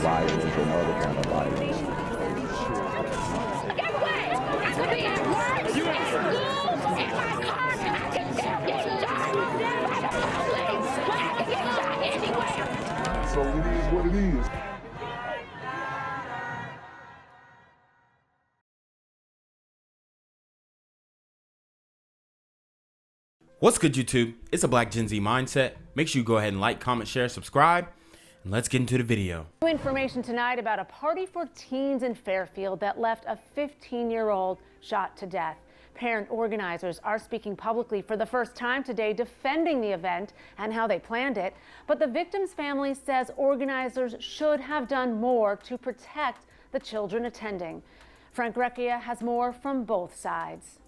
violence and other kind of violence. Get away! I could be at work, at school, in my car, and I can still get shot by the police. But I can get shot anywhere. So it is what it is. What's good, YouTube? It's a Black Gen Z Mindset. Make sure you go ahead and like, comment, share, subscribe, and let's get into the video. New information tonight about a party for teens in Fairfield that left a 15-year-old shot to death. Parent organizers are speaking publicly for the first time today, defending the event and how they planned it. But the victim's family says organizers should have done more to protect the children attending. Frank Recchia has more from both sides.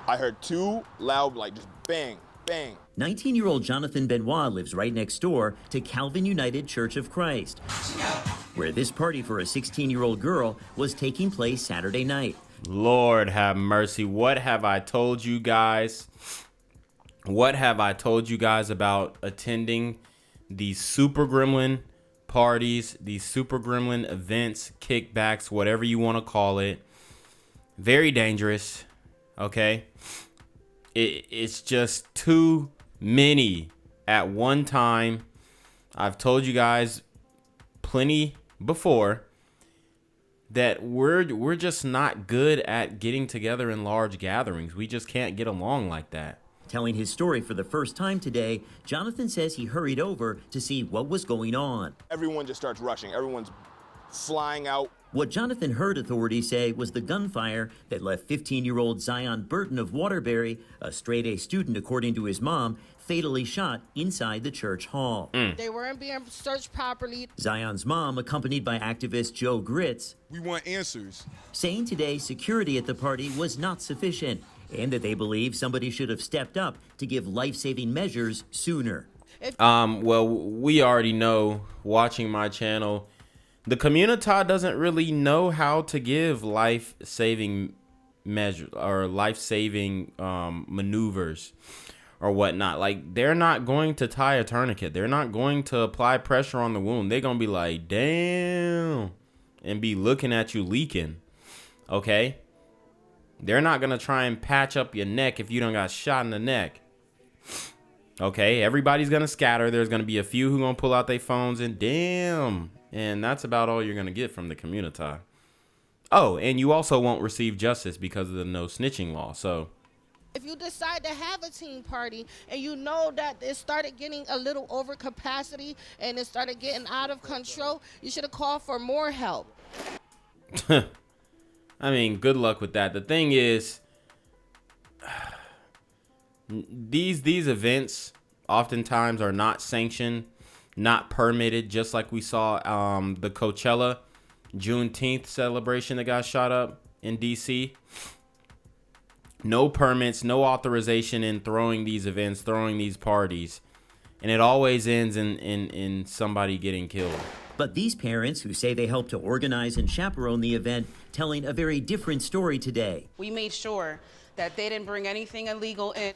I heard two loud, like just bang, bang. 19-year-old Jonathan Benoit lives right next door to Calvin United Church of Christ, where this party for a 16-year-old girl was taking place Saturday night. Lord have mercy. What have I told you guys? What have I told you guys about attending these super gremlin parties, these super gremlin events, kickbacks, whatever you want to call it? Very dangerous. Okay, it's just too many at one time. I've told you guys plenty before that we're just not good at getting together in large gatherings. We just can't get along like that. Telling his story for the first time today, Jonathan says he hurried over to see what was going on. Everyone just starts rushing. Everyone's flying out. What Jonathan heard authorities say was the gunfire that left 15-year-old Zion Burton of Waterbury, a straight-A student according to his mom, fatally shot inside the church hall. They weren't being searched properly. Zion's mom, accompanied by activist Joe Gritz, We want answers. saying today security at the party was not sufficient and that they believe somebody should have stepped up to give life-saving measures sooner. Well, we already know, watching my channel, the community doesn't really know how to give life-saving measures or life-saving maneuvers or whatnot. Like, they're not going to tie a tourniquet. They're not going to apply pressure on the wound. They're going to be like, damn, and be looking at you leaking. Okay? They're not going to try and patch up your neck if you don't got shot in the neck. Okay? Everybody's going to scatter. There's going to be a few who going to pull out their phones and damn. And that's about all you're going to get from the community. Oh, and you also won't receive justice because of the no snitching law. So If you decide to have a teen party and you know that it started getting a little over capacity and it started getting out of control, you should have called for more help. I mean, good luck with that. The thing is, these events oftentimes are not sanctioned, not permitted, just like we saw the Coachella Juneteenth celebration that got shot up in DC. No permits, no authorization in throwing these events, throwing these parties, and it always ends in somebody getting killed. But these parents, who say they helped to organize and chaperone the event, telling a very different story today. We made sure that they didn't bring anything illegal in.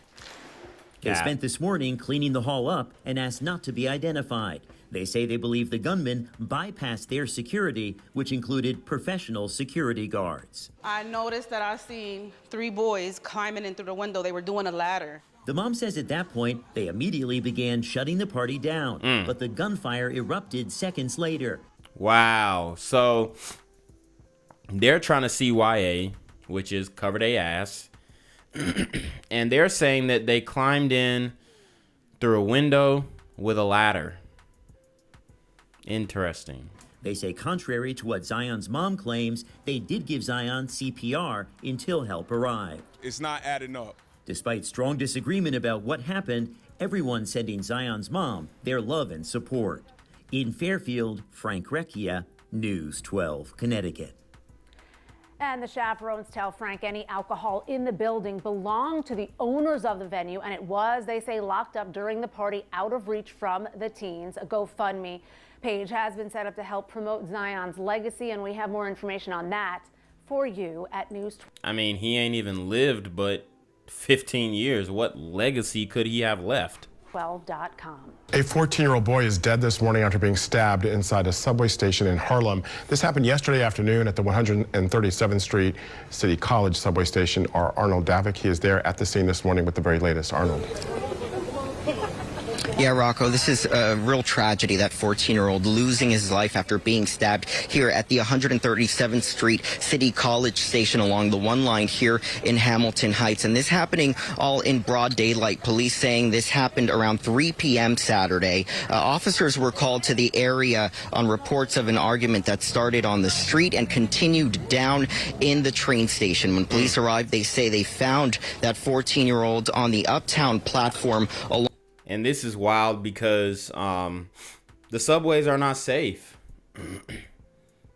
They spent this morning cleaning the hall up and asked not to be identified. They say they believe the gunman bypassed their security, which included professional security guards. I noticed that I seen 3 boys climbing in through the window. They were doing a ladder. The mom says at that point, they immediately began shutting the party down, but the gunfire erupted seconds later. Wow. So they're trying to CYA, which is cover their ass. And they're saying that they climbed in through a window with a ladder. Interesting. They say contrary to what Zion's mom claims, they did give Zion CPR until help arrived. It's not adding up. Despite strong disagreement about what happened, everyone sending Zion's mom their love and support. In Fairfield, Frank Recchia, News 12, Connecticut. And the chaperones tell Frank any alcohol in the building belonged to the owners of the venue, and it was, they say, locked up during the party, out of reach from the teens. A GoFundMe page has been set up to help promote Zion's legacy, and we have more information on that for you at News 12. I mean, he ain't even lived but 15 years. What legacy could he have left? 12.com. A 14-year-old boy is dead this morning after being stabbed inside a subway station in Harlem. This happened yesterday afternoon at the 137th Street City College subway station. Our Arnold Davik, he is there at the scene this morning with the very latest. Arnold. Yeah, Rocco, this is a real tragedy, that 14-year-old losing his life after being stabbed here at the 137th Street City College station along the one line here in Hamilton Heights. And this happening all in broad daylight. Police saying this happened around 3 p.m. Saturday. Officers were called to the area on reports of an argument that started on the street and continued down in the train station. When police arrived, they say they found that 14-year-old on the Uptown platform along. And this is wild because the subways are not safe.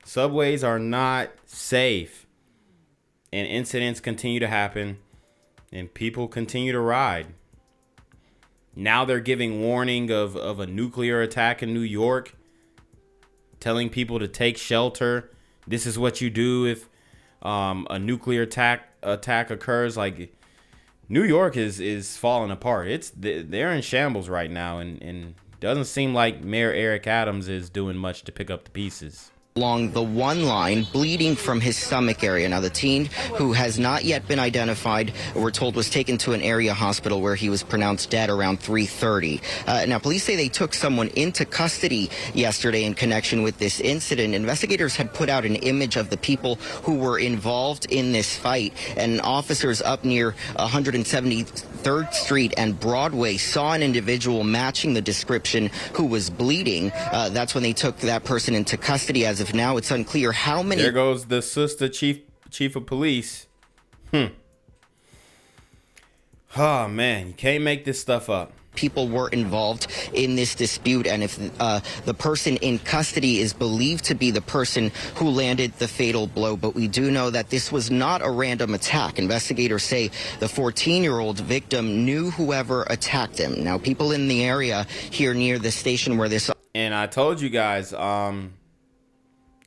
Subways are not safe. And incidents continue to happen. And people continue to ride. Now they're giving warning of a nuclear attack in New York. Telling people to take shelter. This is what you do if a nuclear attack occurs. Like, New York is falling apart. They're in shambles right now, and doesn't seem like Mayor Eric Adams is doing much to pick up the pieces. Along the one line, bleeding from his stomach area. Now, the teen, who has not yet been identified, we're told was taken to an area hospital where he was pronounced dead around 3:30. Now, police say they took someone into custody yesterday in connection with this incident. Investigators had put out an image of the people who were involved in this fight, and officers up near 173rd Street and Broadway saw an individual matching the description who was bleeding. That's when they took that person into custody. As of now, it's unclear how many. There goes the sister chief of police. Oh man, you can't make this stuff up. People were involved in this dispute, and if the person in custody is believed to be the person who landed the fatal blow. But we do know that this was not a random attack. Investigators say the 14-year-old victim knew whoever attacked him. Now, people in the area here near the station where this. And I told you guys,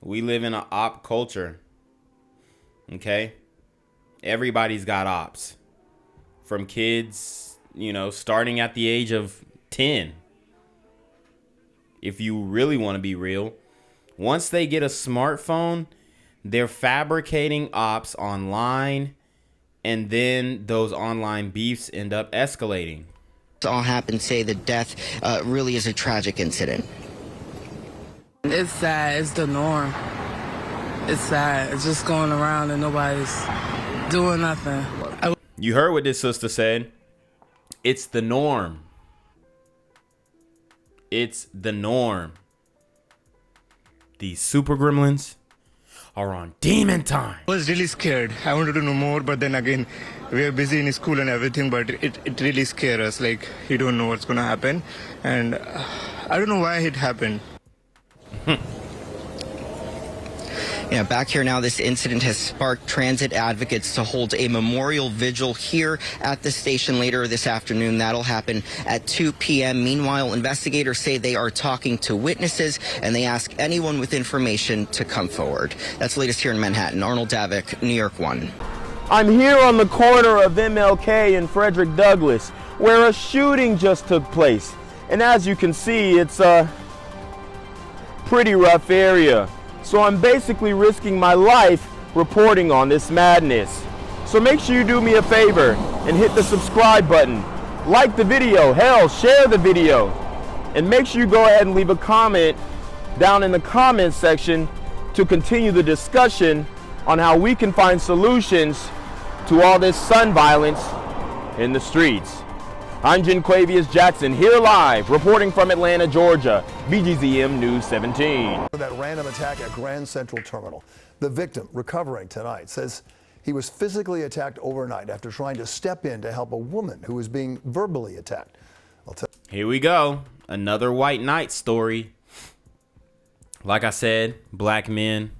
we live in an op culture. Okay? Everybody's got ops. From kids, starting at the age of 10. If you really want to be real. Once they get a smartphone, they're fabricating ops online. And then those online beefs end up escalating. All happened, say the death really is a tragic incident. It's sad. It's the norm. It's sad. It's just going around and nobody's doing nothing. You heard what this sister said. It's the norm. It's the norm. These super gremlins are on demon time. I was really scared. I wanted to know more, but then again, we are busy in school and everything, but it really scares us. Like, you don't know what's going to happen. And I don't know why it happened. Yeah, back here now, this incident has sparked transit advocates to hold a memorial vigil here at the station later this afternoon. That'll happen at 2 p.m. Meanwhile, investigators say they are talking to witnesses, and they ask anyone with information to come forward. That's the latest here in Manhattan. Arnold Davik, New York 1. I'm here on the corner of MLK and Frederick Douglass, where a shooting just took place. And as you can see, it's a pretty rough area. So I'm basically risking my life reporting on this madness. So make sure you do me a favor and hit the subscribe button. Like the video, hell, share the video. And make sure you go ahead and leave a comment down in the comments section to continue the discussion on how we can find solutions to all this son violence in the streets. I'm Jenquavius Jackson, here live, reporting from Atlanta, Georgia, BGZM News 17. That random attack at Grand Central Terminal. The victim, recovering tonight, says he was physically attacked overnight after trying to step in to help a woman who was being verbally attacked. Here we go. Another white knight story. Like I said, black men,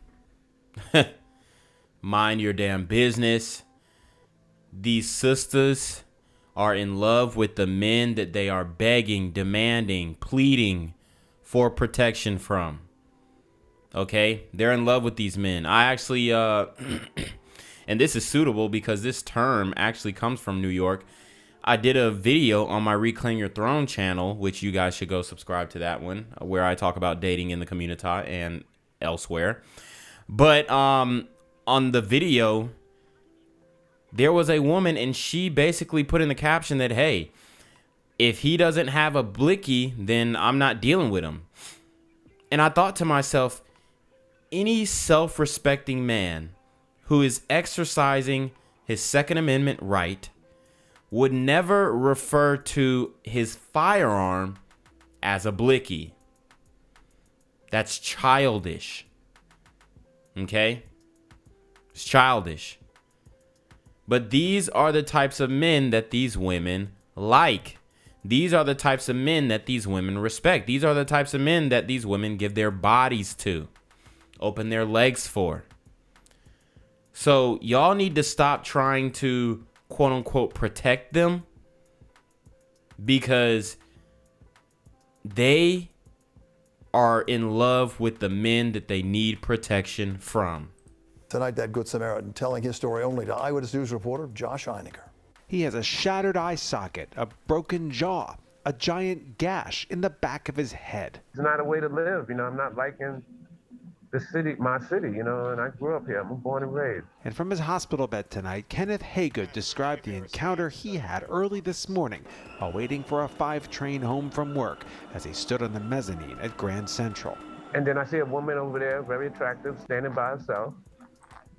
mind your damn business. These sisters are in love with the men that they are begging, demanding, pleading for protection from. Okay? They're in love with these men. I actually, and this is suitable because this term actually comes from New York. I did a video on my Reclaim Your Throne channel, which you guys should go subscribe to that one, where I talk about dating in the community and elsewhere. But on the video, there was a woman, and she basically put in the caption that, hey, if he doesn't have a blicky, then I'm not dealing with him. And I thought to myself, any self-respecting man who is exercising his Second Amendment right would never refer to his firearm as a blicky. That's childish. Okay? It's childish. But these are the types of men that these women like. These are the types of men that these women respect. These are the types of men that these women give their bodies to, open their legs for. So y'all need to stop trying to, quote unquote, protect them, because they are in love with the men that they need protection from. Tonight, that Good Samaritan telling his story only to Eyewitness News reporter Josh Einiger. He has a shattered eye socket, a broken jaw, a giant gash in the back of his head. It's not a way to live. You know, I'm not liking the city, my city, you know, and I grew up here. I'm born and raised. And from his hospital bed tonight, Kenneth Haygood described the encounter he had early this morning while waiting for a 5 train home from work as he stood on the mezzanine at Grand Central. And then I see a woman over there, very attractive, standing by herself.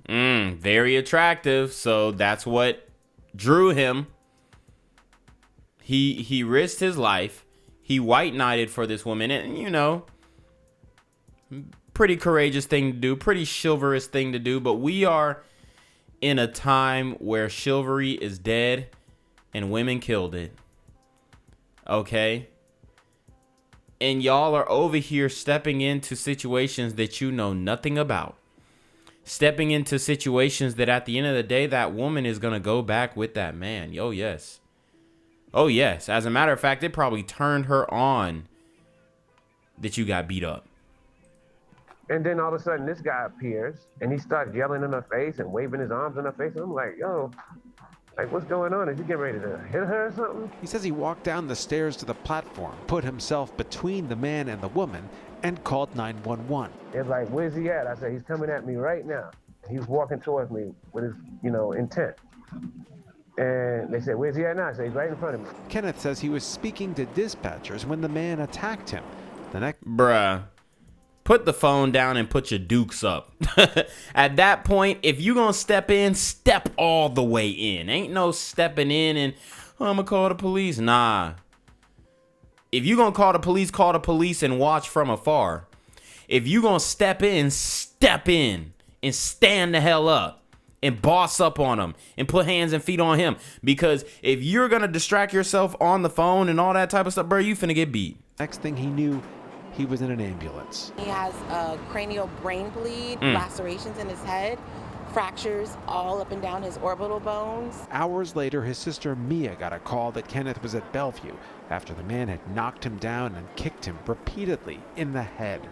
Very attractive. So that's what drew him. He risked his life. He white knighted for this woman, and you know, pretty courageous thing to do, pretty chivalrous thing to do. But we are in a time where chivalry is dead and women killed it. Okay? And y'all are over here stepping into situations that you know nothing about. Stepping into situations that at the end of the day, that woman is going to go back with that man. Oh, yes. Oh, yes. As a matter of fact, it probably turned her on that you got beat up. And then all of a sudden, this guy appears, and he starts yelling in her face and waving his arms in her face. And I'm like, yo, like, what's going on? Is he getting ready to hit her or something? He says he walked down the stairs to the platform, put himself between the man and the woman, and called 911. It's like, where's he at? I said, he's coming at me right now. He's walking towards me with his, you know, intent. And they said, where's he at now? I said, he's right in front of me. Kenneth says he was speaking to dispatchers when the man attacked him. The next... Bruh. Put the phone down and put your dukes up. At that point, if you gonna step in, step all the way in. Ain't no stepping in and, oh, I'm gonna call the police. Nah. If you gonna call the police and watch from afar. If you gonna step in and stand the hell up and boss up on him and put hands and feet on him. Because if you're gonna distract yourself on the phone and all that type of stuff, bro, you finna get beat. Next thing he knew, he was in an ambulance. He has a cranial brain bleed, lacerations in his head, fractures all up and down his orbital bones. Hours later, his sister Mia got a call that Kenneth was at Bellevue after the man had knocked him down and kicked him repeatedly in the head.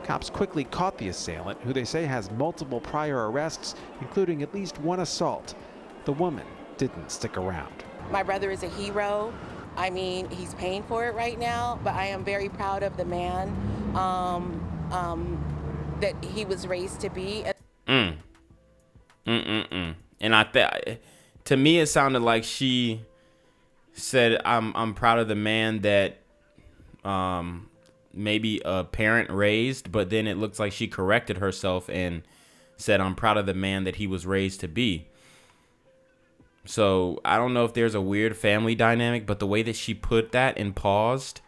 Cops quickly caught the assailant, who they say has multiple prior arrests, including at least one assault. The woman didn't stick around. My brother is a hero. I mean, he's paying for it right now, but I am very proud of the man that he was raised to be. And to me, it sounded like she said, I'm proud of the man that maybe a parent raised, but then it looks like she corrected herself and said, I'm proud of the man that he was raised to be. So I don't know if there's a weird family dynamic, but the way that she put that and paused,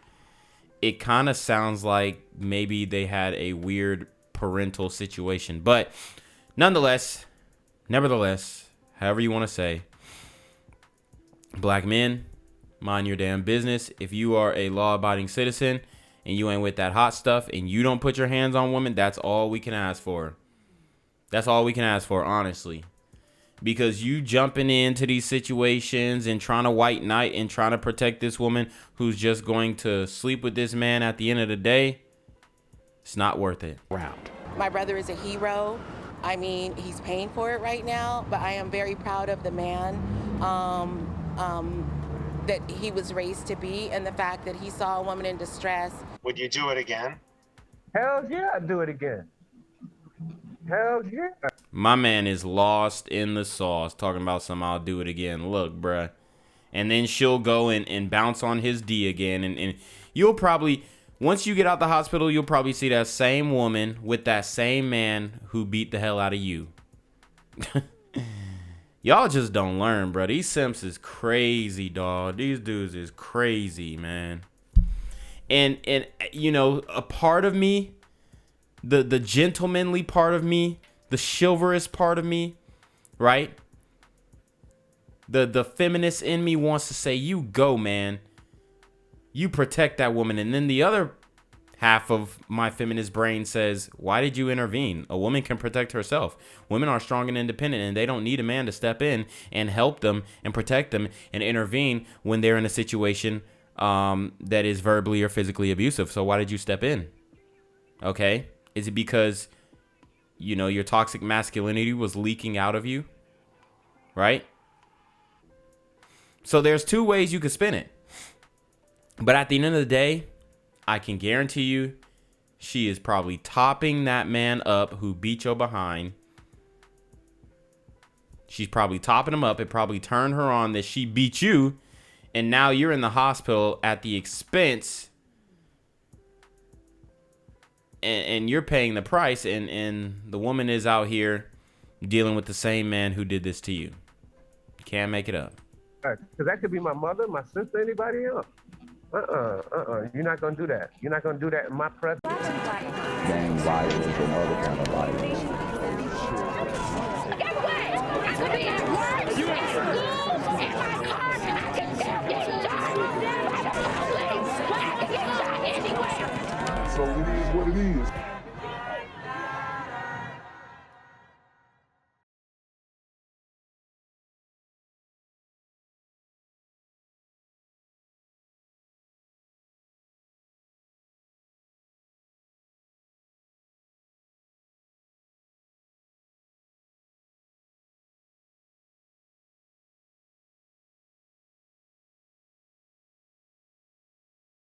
it kind of sounds like maybe they had a weird parental situation. But nevertheless, however you want to say, black men, mind your damn business. If you are a law-abiding citizen and you ain't with that hot stuff and you don't put your hands on women, that's all we can ask for. That's all we can ask for, honestly. Because you jumping into these situations and trying to white knight and trying to protect this woman who's just going to sleep with this man at the end of the day, it's not worth it. My brother is a hero. I mean, he's paying for it right now, but I am very proud of the man that he was raised to be, and the fact that he saw a woman in distress. Would you do it again? Hell yeah, I'd do it again. Hell yeah. My man is lost in the sauce, talking about some I'll do it again. Look, bruh. And then she'll go and bounce on his D again. And you'll probably, once you get out the hospital, you'll probably see that same woman with that same man who beat the hell out of you. Y'all just don't learn, bro. These simps is crazy, dog. These dudes is crazy, man. And you know, a part of me, the gentlemanly part of me, the chivalrous part of me, right? The feminist in me wants to say, you go, man. You protect that woman. And then the other half of my feminist brain says, why did you intervene? A woman can protect herself. Women are strong and independent, and they don't need a man to step in and help them and protect them and intervene when they're in a situation that is verbally or physically abusive. So why did you step in? Okay. Is it because, you know, your toxic masculinity was leaking out of you? Right? So there's two ways you could spin it. But at the end of the day, I can guarantee you she is probably topping that man up who beat your behind. She's probably topping him up. It probably turned her on that she beat you. And now you're in the hospital at the expense. And you're paying the price. And the woman is out here dealing with the same man who did this to you. You can't make it up. Because that could be my mother, my sister, anybody else. You're not going to do that. You're not going to do that in my presence. Gang violence and other kind of violence. Get away! I could be at work, at school, in my car, and I can still get shot by the police. I can get shot anywhere. So it is what it is.